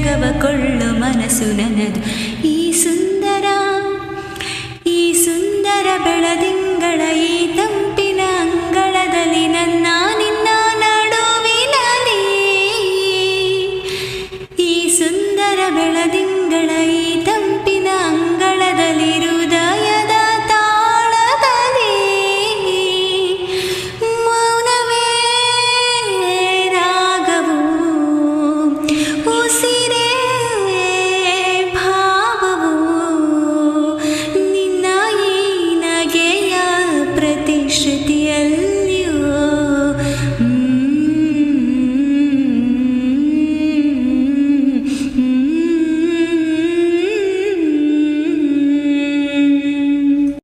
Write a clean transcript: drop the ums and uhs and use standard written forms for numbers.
ಜಗವ ಕೊಳ್ಳು ಮನಸ್ಸು ನನ್ನದು. ಈ ಸುಂದರ ಬೆಳದಿಂಗಳ ಈ ತಂಪಿನ ಅಂಗಳದಲ್ಲಿ ನನ್ನ ನಿನ್ನ ನಡುವಿನಲ್ಲಿ. ಈ ಸುಂದರ ಬೆಳದಿಂಗಳ ಈ